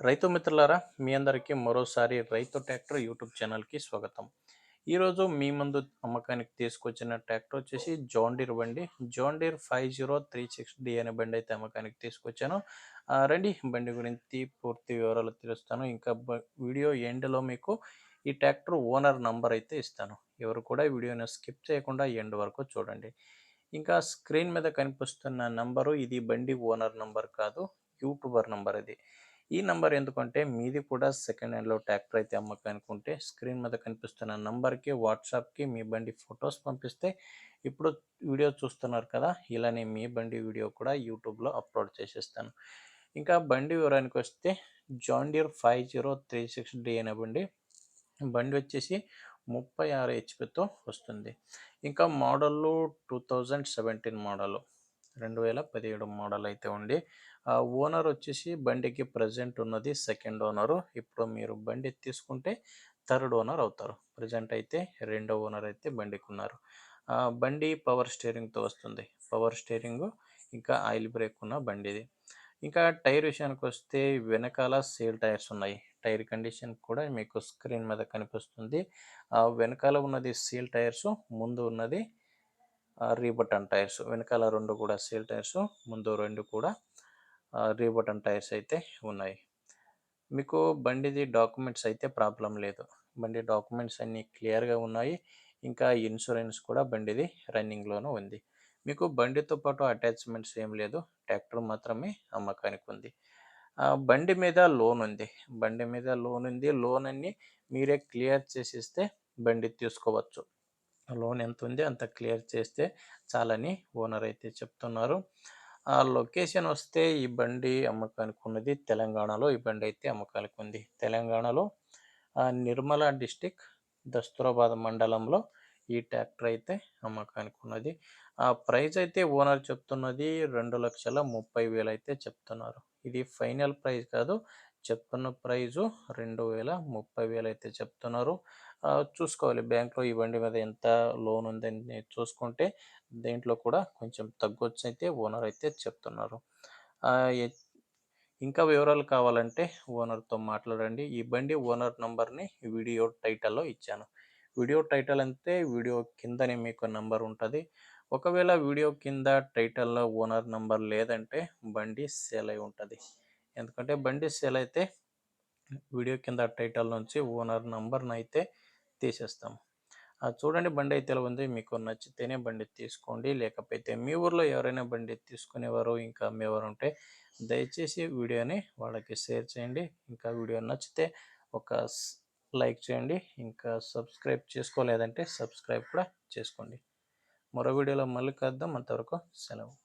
రైతు మిత్రులారా, మీ అందరికీ మరోసారి రైతు ట్రాక్టర్ యూట్యూబ్ ఛానల్కి స్వాగతం. ఈరోజు మీ ముందు అమ్మకానికి తీసుకొచ్చిన ట్రాక్టర్ వచ్చేసి జాన్ డీర్ బండి. జాన్ డీర్ 5036D అనే బండి అయితే అమ్మకానికి తీసుకొచ్చాను. రండి బండి గురించి పూర్తి వివరాలు తెలుస్తాను. ఇంకా వీడియో ఎండ్లో మీకు ఈ ట్రాక్టర్ ఓనర్ నంబర్ అయితే ఇస్తాను. ఎవరు కూడా వీడియోని స్కిప్ చేయకుండా ఎండ్ వరకు చూడండి. ఇంకా స్క్రీన్ మీద కనిపిస్తున్న నంబరు ఇది బండి ఓనర్ నంబర్ కాదు, యూట్యూబర్ నంబర్ అది. ఈ నంబర్ ఎందుకంటే మీది కూడా సెకండ్ హ్యాండ్లో ట్రాక్టర్ అయితే అమ్మకానికి ఉంటే స్క్రీన్ మీద కనిపిస్తున్న నంబర్కి వాట్సాప్కి మీ బండి ఫొటోస్ పంపిస్తే ఇప్పుడు వీడియో చూస్తున్నారు కదా, ఇలానే మీ బండి వీడియో కూడా యూట్యూబ్లో అప్లోడ్ చేసేస్తాను. ఇంకా బండి వివరానికి వస్తే జాన్ డీర్ 5036D అనే బండి. బండి వచ్చేసి 36 హెచ్పితో వస్తుంది. ఇంకా మోడళ్ళు 2017 మోడలు, 2017 మోడల్ అయితే ఉంది. ఓనర్ వచ్చేసి బండికి ప్రజెంట్ ఉన్నది సెకండ్ ఓనరు. ఇప్పుడు మీరు బండి తీసుకుంటే థర్డ్ ఓనర్ అవుతారు. ప్రజెంట్ అయితే రెండో ఓనర్ అయితే బండికి ఉన్నారు. బండి పవర్ స్టీరింగ్తో వస్తుంది. పవర్ స్టీరింగు ఇంకా ఆయిల్ బ్రేక్ ఉన్న బండి ఇది. ఇంకా టైర్ విషయానికి వస్తే వెనకాల సేల్ టైర్స్ ఉన్నాయి. టైర్ కండిషన్ కూడా మీకు స్క్రీన్ మీద కనిపిస్తుంది. వెనకాల ఉన్నది సీల్ టైర్స్, ముందు ఉన్నది రీబటన్ టైర్స్. వెనకాల రెండు కూడా సీల్ టైర్స్, ముందు రెండు కూడా రీబటన్ టైర్స్ అయితే ఉన్నాయి. మీకు బండిది డాక్యుమెంట్స్ అయితే ప్రాబ్లం లేదు. బండి డాక్యుమెంట్స్ అన్నీ క్లియర్గా ఉన్నాయి. ఇంకా ఇన్సూరెన్స్ కూడా బండిది రన్నింగ్లోనూ ఉంది. మీకు బండితో పాటు అటాచ్మెంట్స్ ఏం లేదు, ట్రాక్టర్ మాత్రమే అమ్మకానికి ఉంది. బండి మీద లోన్ ఉంది. బండి మీద లోన్ ఉంది. లోన్ అన్ని మీరే క్లియర్ చేసిస్తే బండి తీసుకోవచ్చు. లోన్ ఎంత ఉంది అంత క్లియర్ చేస్తే చాలని ఓనర్ అయితే చెప్తున్నారు. లొకేషన్ వస్తే ఈ బండి అమ్మకానికి ఉన్నది తెలంగాణలో. ఈ బండి అయితే అమ్మకానికి ఉంది తెలంగాణలో, నిర్మల డిస్టిక్, దస్తూరాబాద్ మండలంలో ఈ ట్రాక్టర్ అయితే అమ్మకానికి ఉన్నది. ప్రైస్ అయితే ఓనర్ చెప్తున్నది 2,30,000 అయితే చెప్తున్నారు. ఇది ఫైనల్ ప్రైస్ కాదు, చెప్తున్న ప్రైజు 2,30,000 అయితే చెప్తున్నారు. చూసుకోవాలి బ్యాంక్లో ఈ బండి మీద ఎంత లోన్ ఉందని చూసుకుంటే దేంట్లో కూడా కొంచెం తగ్గొచ్చు అయితే ఓనర్ అయితే చెప్తున్నారు. ఇంకా వివరాలు కావాలంటే ఓనర్తో మాట్లాడండి. ఈ బండి ఓనర్ నంబర్ని వీడియో టైటిల్లో ఇచ్చాను. వీడియో టైటిల్ అంటే వీడియో కిందనే మీకు నంబర్ ఉంటుంది. ఒకవేళ వీడియో కింద టైటిల్లో ఓనర్ నంబర్ లేదంటే బండి సేల్ అయి ఉంటుంది. ఎందుకంటే బండి సేల్ అయితే వీడియో కింద టైటిల్ నుంచి ఓనర్ నంబర్ని అయితే తీసేస్తాం. చూడండి బండి అయితే ఎలా ఉంది. మీకు నచ్చితేనే బండి తీసుకోండి. లేకపోతే మీ ఊర్లో ఎవరైనా బండి తీసుకునేవారు ఇంకా అమ్మేవారు ఉంటే దయచేసి వీడియోని వాళ్ళకి షేర్ చేయండి. ఇంకా వీడియో నచ్చితే ఒక లైక్ చేయండి. ఇంకా సబ్స్క్రైబ్ చేసుకోలేదంటే సబ్స్క్రైబ్ కూడా చేసుకోండి. మరో వీడియోలో మళ్ళీ కలుద్దాం. అంతవరకు సెలవు.